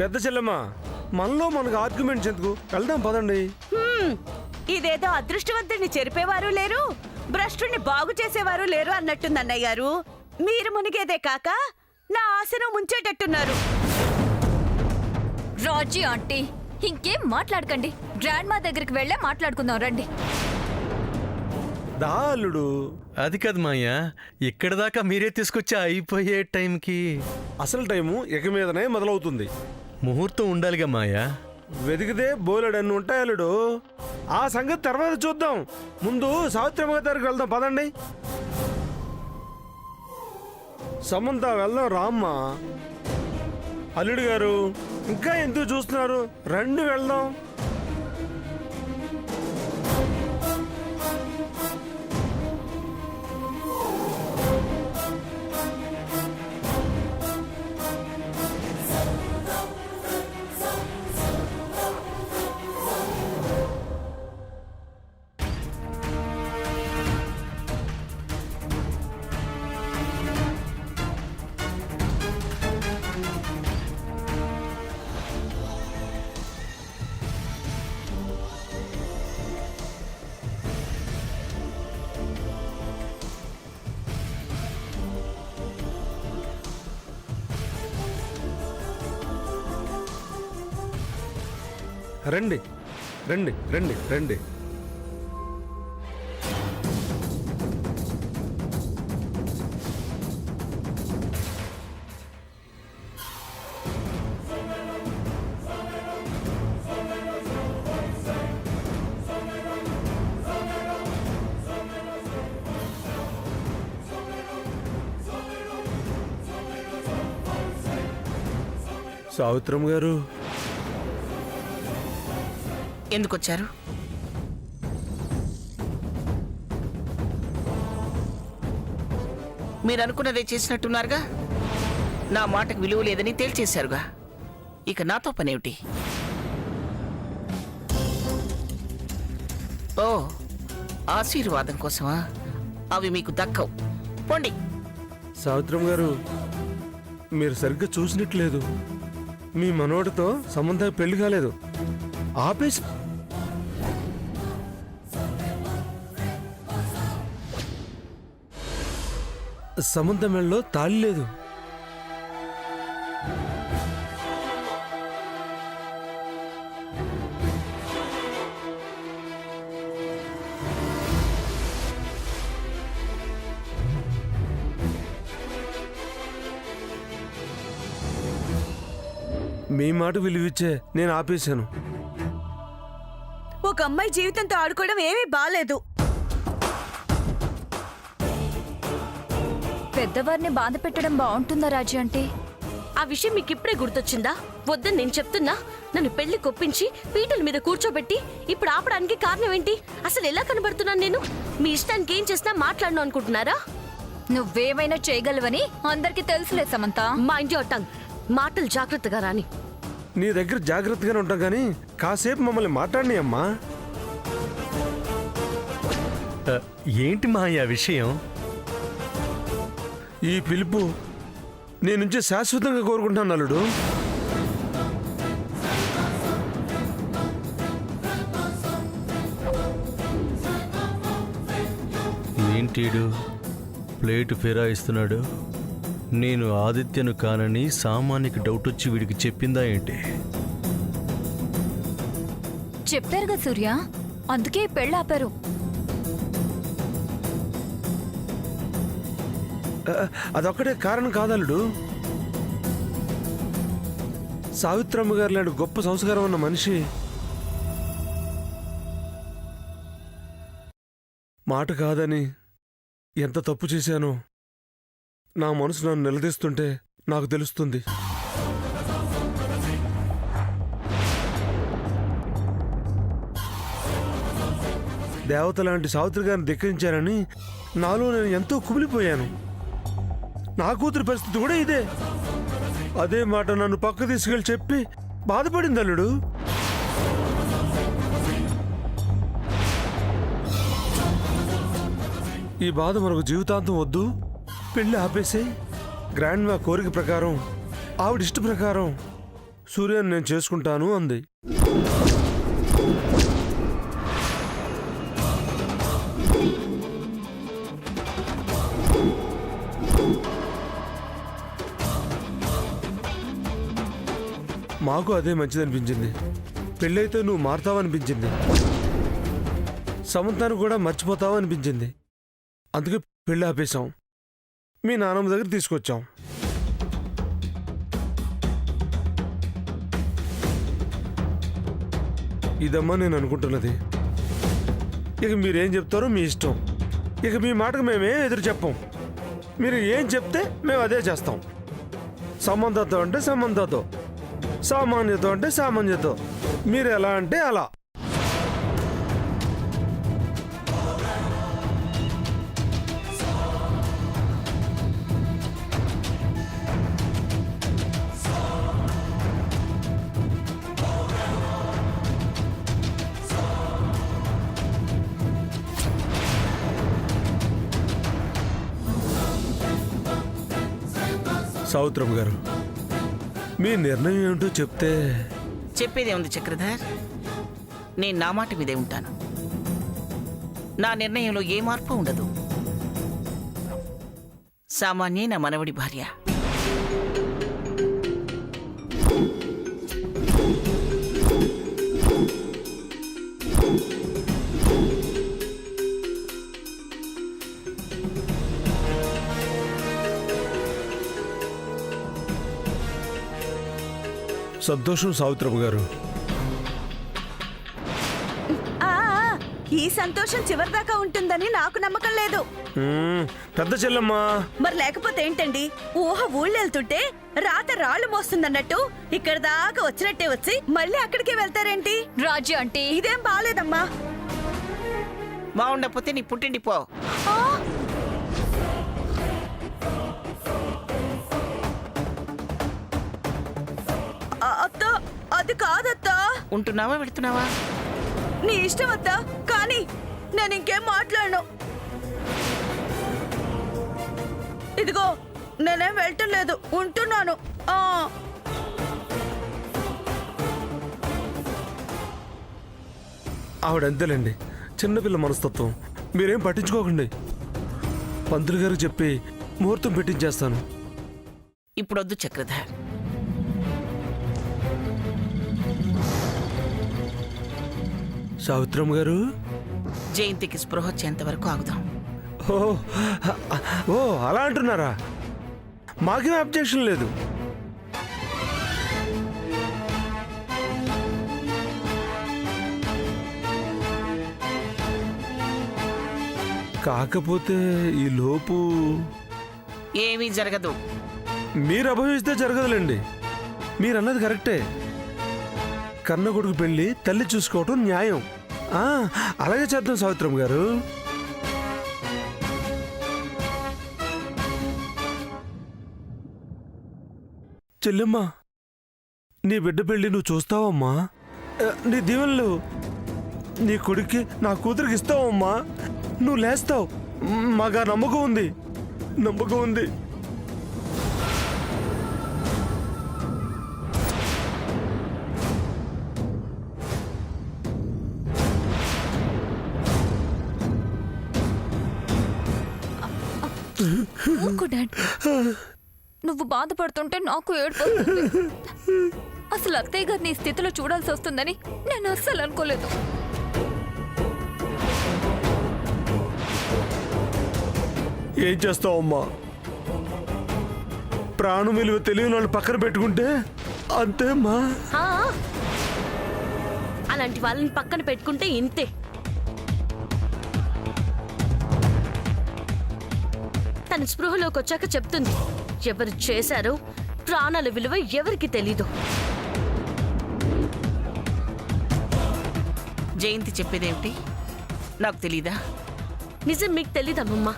పెద్ద చెల్లెమ్మ, మనలో మనకు ఆర్గ్యుమెంట్స్ ఎందుకు? వెళ్దాం పదండి. ఇదేదో అదృష్టవంతుడిని చెరిపేవారు లేరు, భ్రష్టుణ్ణి బాగు చేసేవారు లేరు అన్నట్టుంది అన్నయ్య గారు. మీరు మునిగేదే కాక నా ఆశను ముంచేటట్టున్నారు. రాజీ ఆంటీ, ఇంకేం మాట్లాడకండి. గ్రాండ్ మా దగ్గరికి వెళ్ళే మాట్లాడుకుందాం రండి. దా అల్లుడు. అది కాదు మాయ, ఇక్కడ దాకా మీరే తీసుకొచ్చి అయిపోయే టైంకి అసలు టైము ఇక మీదనే మొదలవుతుంది. ముహూర్తం ఉండాలిగా మాయా. వెతికితే బోలెడన్ని ఉంటాయి అల్లుడు. ఆ సంగతి తర్వాత చూద్దాం. ముందు సావిత్రమ్మ దగ్గరికి వెళ్దాం పదండి. సమంత వెళ్దాం రామ్మా. అల్లుడు గారు ఇంకా ఎందుకు చూస్తున్నారు? రండి వెళ్దాం. రండి రండి రండి రండి. సావిత్రమ్మ గారు ఎందుకొచ్చారు? మీరు అనుకున్నదే చేసినట్టున్నారుగా. నా మాటకు విలువ లేదని తేల్చేశారుగా. ఇక నాతో పనేమిటి? ఓ, ఆశీర్వాదం కోసమా? అవి మీకు దక్కవు. పోండి. సావిత్రమ్మ గారు, మీరు సరిగ్గా చూసినట్లేదు. మీ మనోడితో సంబంధం పెళ్లి కాలేదు. ఆపేసి సమంత మెళ్ళలో తాళి లేదు. మీ మాట విలువిచ్చే నేను ఆపేశాను. ఒక అమ్మాయి జీవితంతో ఆడుకోవడం ఏమీ బాలేదు. పెద్దవారిని బాధ పెట్టడం బాగుంటుందా రాజీ ఆంటీ? ఆ విషయం మీకు ఇప్పుడే గుర్తొచ్చిందా? వద్దని నేను చెప్తున్నా. నన్ను పెళ్లి కొప్పించి పీటల మీద కూర్చోబెట్టి ఇప్పుడు ఆపడానికి కారణం ఏంటి? అసలు ఎలా కనబడుతున్నాను నేను? మీ ఇష్టానికి ఏం చేసినా మాట్లాడను అనుకుంటున్నారా? నువ్వేమైనా చేయగలవని అందరికీ తెలుసులే సమంత. Mind your tongue. మాటలు జాగ్రత్తగా రాని. నీ దగ్గర జాగ్రత్తగానే ఉంటాం కానీ కాసేపు మమ్మల్ని మాట్లాడిని అమ్మా. ఏంటి మాయ విషయం? ఈ పిలుపు నీ నుంచి శాశ్వతంగా కోరుకుంటాను అల్లుడు. ఏంటీడు ప్లేటు ఫిరాయిస్తున్నాడు? నేను ఆదిత్యను కానని సామాన్యకి డౌట్ వచ్చి వీడికి చెప్పిందా ఏంటి? చెప్పారుగా సూర్య, అందుకే పెళ్ళి ఆపారు. అదొక్కటే కారణం కాదల్లుడు. సావిత్రమ్మ గారు లాంటి గొప్ప సంస్కారం ఉన్న మనిషి మాట కాదని ఎంత తప్పు చేశానో నా మనసు నన్ను నిలదీస్తుంటే నాకు తెలుస్తుంది. దేవత లాంటి సావిత్రి గారిని ధిక్కరించారని నాలో నేను ఎంతో కుమిలిపోయాను. నా కూతురు పరిస్థితి కూడా ఇదే. అదే మాట నన్ను పక్క తీసుకెళ్ళి చెప్పి బాధపడింది అల్లుడు. ఈ బాధ మనకు జీవితాంతం వద్దు, పెళ్లి ఆపేసే. గ్రాండ్ మా కోరిక ప్రకారం, ఆవిడ ఇష్ట ప్రకారం సూర్యని నేను చేసుకుంటాను అంది. మాకు అదే మంచిదనిపించింది. పెళ్ళైతే నువ్వు మారుతావనిపించింది, సమంతాన్ని కూడా మర్చిపోతావు అనిపించింది. అందుకే పెళ్ళి ఆపేశాం, మీ నాన్నమ్మ దగ్గర తీసుకొచ్చాం. ఇదమ్మా నేను అనుకుంటున్నది. ఇక మీరేం చెప్తారో మీ ఇష్టం. ఇక మీ మాటకు మేమేం ఎదురు చెప్పం. మీరు ఏం చెప్తే మేము అదే చేస్తాం. సంబంధంతో అంటే సంబంధంతో, సామాన్యతో అంటే సామాన్యతో, మీరు ఎలా అంటే అలా. సౌత్రం గారు, మీ నిర్ణయం ఏమిటో చెప్తే. చెప్పేదే ఉంది చక్రధర్. నేను నా మాట మీదే ఉంటాను. నా నిర్ణయంలో ఏ మార్పు ఉండదు. సామాన్యే నా మనవడి భార్య. సంతోషం సావిత్రమ్మ గారు. ఆ, ఈ సంతోషం చివరిదాకా ఉంటుందని నాకు నమ్మకం లేదు. పెద్ద చెల్లమ్మ. మరి లేకపోతే ఏంటండి, ఊహ ఊళ్ళెళ్తుంటే రాత రాళ్ళు మోస్తుందన్నట్టు ఇక్కడ దాకా వచ్చినట్టే వచ్చి మళ్ళీ అక్కడికే వెళ్తారేంటి? రాజు అంటే ఇదేం బాలేదమ్మా. బాగుండకపోతే నీ పుట్టిండి పో. ఆ! అత్త, అది కాదత్తా. ఉంటున్నావా వెళుతున్నావా? నీ ఇష్టం అత్తా, కానీ నేను ఇంకేం మాట్లాడను. ఇదిగో నేనేం వెళ్ళటం లేదు, ఉంటున్నాను. ఆవిడంతేలేండి, చిన్నపిల్ల మనస్తత్వం. మీరేం పట్టించుకోకండి. పంతులు గారికి చెప్పి ముహూర్తం పెట్టించేస్తాను. ఇప్పుడొద్దు చక్రధర్. సావిత్రమ్మ గారు. జయంతికి స్పృహ వచ్చేంత వరకు ఆగుదాం. ఓ ఓ అలా అంటున్నారా? మాకేం అబ్జెక్షన్ లేదు. కాకపోతే ఈ లోపు ఏమీ జరగదు. మీరు అభవిస్తే జరగదులేండి. మీరన్నది కరెక్టే. కన్న కొడుకు పెళ్లి తల్లి చూసుకోవటం న్యాయం. అలాగే చేద్దాం సావిత్రమ్మ గారు. చెల్లెమ్మ, నీ బిడ్డ పెళ్లి నువ్వు చూస్తావమ్మా? నీ దీవెనలు నీ కొడుక్కి నా కూతురికి ఇస్తావమ్మా? నువ్వు లేస్తావు. మాకు నమ్మకం ఉంది, నమ్మకం ఉంది. ఊరుకో డాడ్. నువ్వు బాధపడుతుంటే నాకు ఏడుపు వస్తుంది. అసలు అత్తయ్య గారు నీ స్థితిలో చూడాల్సి వస్తుందని నేను అస్సలు అనుకోలేదు. ఏం చేస్తావమ్మా? ప్రాణం విలువ తెలియని వాళ్ళు పక్కన పెట్టుకుంటే అంతేమ్మా. ఆ, అలాంటి వాళ్ళని పక్కన పెట్టుకుంటే ఇంతే. తన స్పృహలోకి వచ్చాక చెప్తుంది ఎవరు చేశారో, ప్రాణాల విలువ ఎవరికి తెలీదు. జయంతి చెప్పేదేమిటి నాకు తెలీదా? నిజం మీకు తెలీదమ్మమ్మ,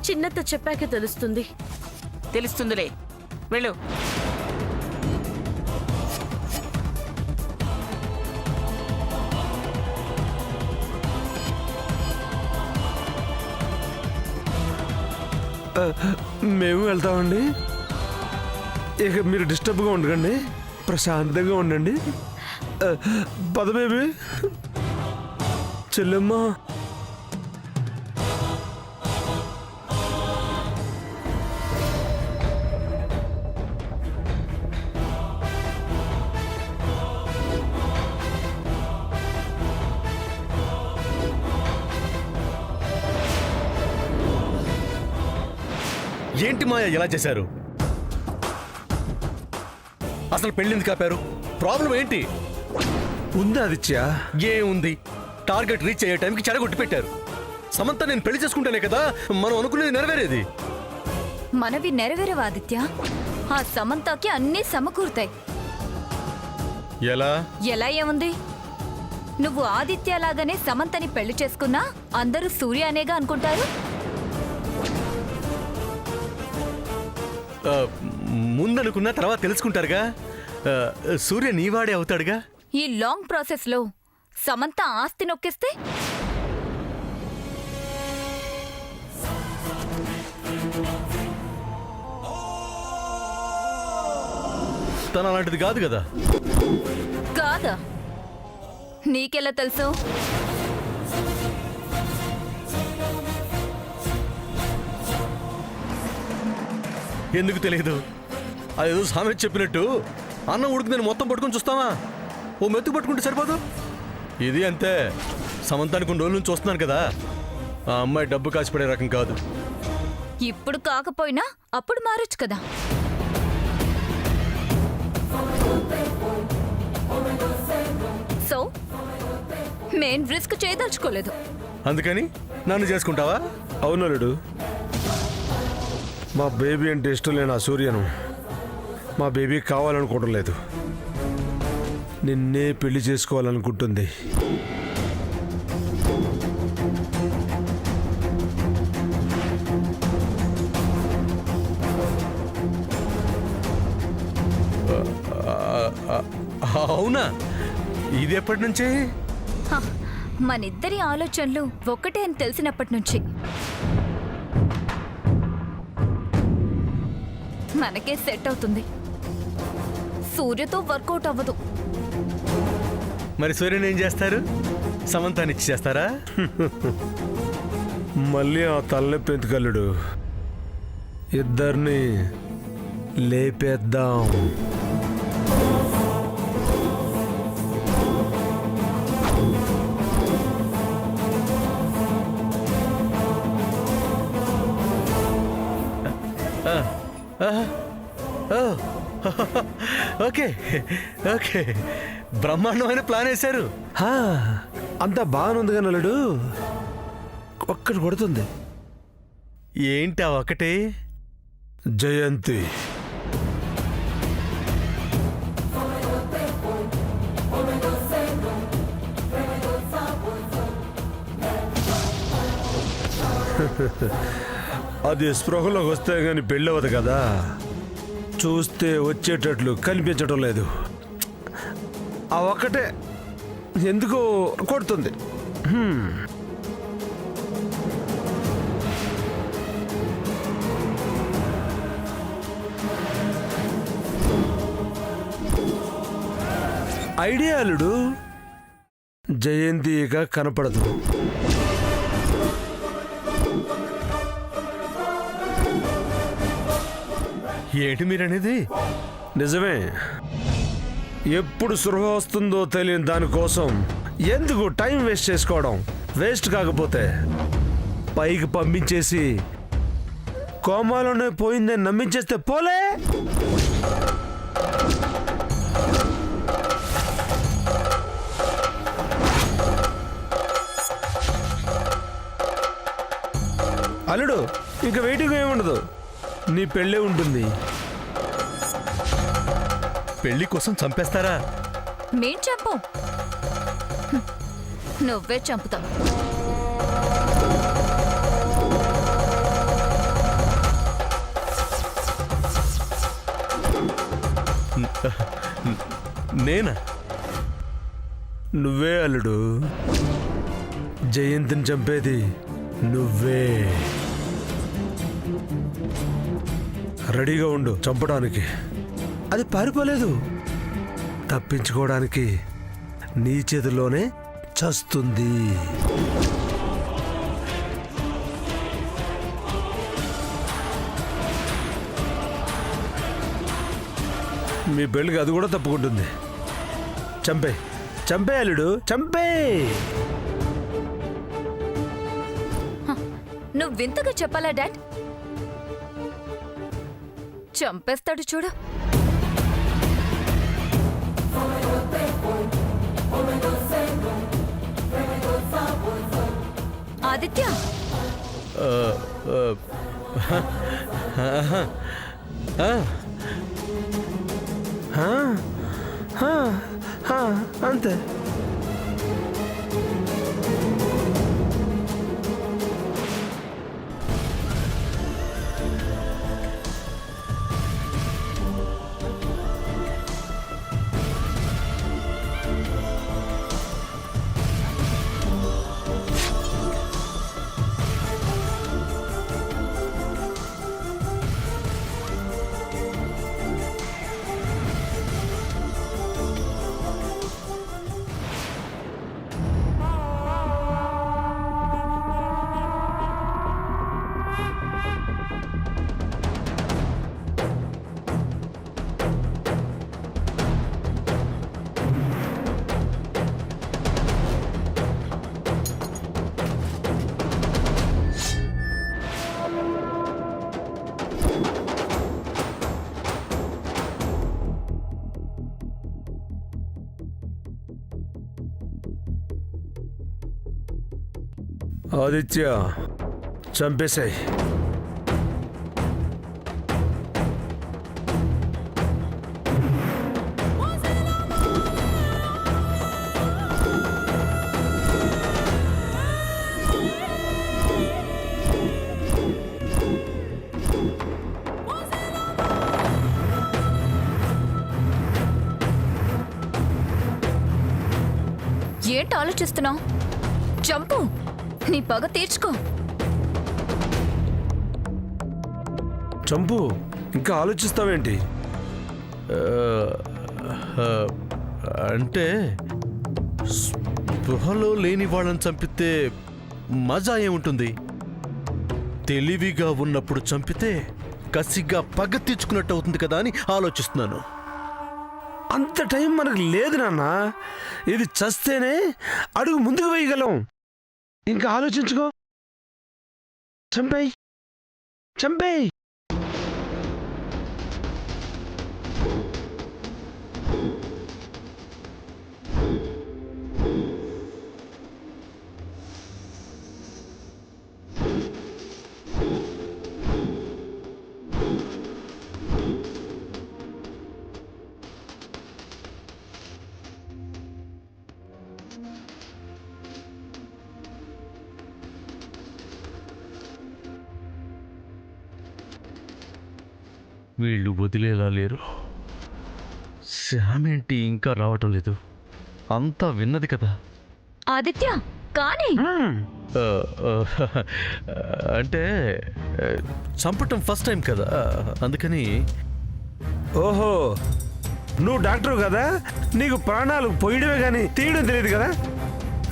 చిన్నత్త చెప్పాక తెలుస్తుంది. తెలుస్తుందిలే, వెళ్ళు. మేము వెళ్తామండి. ఇక మీరు డిస్టర్బ్గా ఉండకండి. ప్రశాంతంగా ఉండండి. పద బేబీ. చెల్లెమ్మా, ఏంటి మాయ ఎలా చేశారు? అసలు పెళ్ళింది కాపారు? ప్రాబ్లం ఏంటి? ఉంది ఆదిత్య. ఏముంది? టార్గెట్ రీచ్ అయ్యే టైంకి చెడగొట్టి పెట్టారు. సమంత నేను పెళ్లి చేసుకుంటేనే కదా మనం అనుకునేది నెరవేరేది. మనవి నెరవేరవు ఆదిత్య. ఆ సమంతకి అన్నీ సమకూరుతాయి. ఎలా? ఎలా ఏముంది? నువ్వు ఆదిత్యలాగానే సమంతని పెళ్లి చేసుకున్నా అందరూ సూర్య అనేగా అనుకుంటారు. ముందనుకున్నా తర్వాత తెలుసుకుంటారుగా. సూర్య నీవాడే అవుతాడుగా. ఈ లాంగ్ ప్రాసెస్ లో సమంత ఆస్తి నొక్కిస్తే తను అలాంటిది కాదు కదా. కాదా? నీకెలా తెలుసు? ఎందుకు తెలియదు? అదేదో సామెత చెప్పినట్టు అన్నం ఉడికిందని మొత్తం పట్టుకొని చూస్తావా? ఓ మెతుకు పట్టుకుంటే సరిపోదు. ఇది అంతే. సమంతానికి కొన్ని రోజుల నుంచి చూస్తున్నాను కదా, ఆ అమ్మాయి డబ్బు కాసిపడే రకం కాదు. ఇప్పుడు కాకపోయినా అప్పుడు మారొచ్చు కదా. సో మేం రిస్క్ చేయదలుచుకోలేదు. అందుకని నన్ను చేసుకుంటావా? అవునలుడు, మా బేబీ అంటే ఇష్టం లేని ఆ సూర్యను మా బేబీ కావాలనుకోవడం లేదు. నిన్నే పెళ్లి చేసుకోవాలనుకుంటుంది. అవునా? ఇది ఎప్పటి నుంచి? హ, మనిద్దరి ఆలోచనలు ఒక్కటే అని తెలిసినప్పటి నుంచి. మనకే సెట్ అవుతుంది. సూర్యతో వర్కౌట్ అవ్వదు. మరి సూర్యని ఏం చేస్తారు? సమంతాన్ని ఇచ్చి చేస్తారా? మళ్ళీ ఆ తలనొప్పి ఎందుకల్లుడు, ఇద్దరిని లేపేద్దాం. ఓకే ఓకే, బ్రహ్మాండమైన ప్లాన్ వేశారు. హా, అంతా బాగానుంది కానీ అల్లుడు, ఒక్కటి కొడుతుంది. ఏంటి ఆ ఒకటి? జయంతి. అది స్పృహలోకి వస్తే గాని పెళ్ళవదు కదా. చూస్తే వచ్చేటట్లు కనిపించడం లేదు. ఆ ఒక్కటే ఎందుకో కొడుతుంది. ఐడియా అల్లుడు, జయంతిగా కనపడదు. ఏంటి మీరనేది? నిజమే. ఎప్పుడు సృహ వస్తుందో తెలియని దానికోసం ఎందుకు టైం వేస్ట్ చేసుకోవడం? వేస్ట్ కాకపోతే పైకి పంపించేసి కోమాలోనే పోయిందని నమ్మించేస్తే పోలే. అల్లుడు, ఇంకా వెయిటింగ్ ఏముండదు. నీ పెళ్ళే ఉంటుంది. పెళ్లి కోసం చంపేస్తారా? మేం చంపం, నువ్వే చంపుతావు. నేనా? నువ్వే అల్లుడు. జయంతిని చంపేది నువ్వే. రెడీగా ఉండు చంపడానికి. అది పారిపోలేదు, తప్పించుకోవడానికి నీ చేతుల్లోనే చస్తుంది. మీ పెళ్ళికి అది కూడా తప్పుకుంటుంది. చంపే చంపే అల్లుడు చంపే. నువ్వు వింతగా చెప్పాలా డాడ్? చంపేస్తాడు చూడు. ఆదిత్య, అంతే. ఆదిత్య చంపేశాయి. ఏంటి ఆలోచిస్తున్నావు? చంపు, నీ పగ తీర్చుకో. చంపు, ఇంకా ఆలోచిస్తావేంటి? అంటే స్పృహలో లేని వాళ్ళని చంపితే మజా ఏముంటుంది? తెలివిగా ఉన్నప్పుడు చంపితే కసిగా పగ తీర్చుకున్నట్టు అవుతుంది కదా అని ఆలోచిస్తున్నాను. అంత టైం మనకు లేదు నాన్న. ఇది చస్తేనే అడుగు ముందుకు వేయగలం. ఇంకా ఆలోచించుకో. చంపేయ్ చంపేయ్. వీళ్ళు వదిలేలా లేరు. శ్యామ్ ఏంటి ఇంకా రావటం లేదు? అంతా విన్నది కదా. ఆదిత్య, కానీ అంటే చంపటం ఫస్ట్ టైం కదా, అందుకని. ఓహో, నువ్వు డాక్టర్ కదా, నీకు ప్రాణాలు పోయడమే కానీ తీయడం తెలియదు కదా.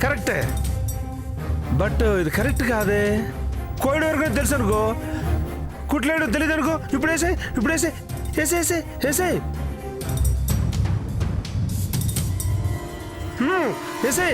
కరెక్టే, బట్ ఇది కరెక్ట్ కాదే. కోయడం వరకు తెలుసు అనుకో, కుట్లేయడం తెలియదు అనుకో. ఇప్పుడు వేసే ఇప్పుడు వేసే వేసే వేసే వేసే వేసే.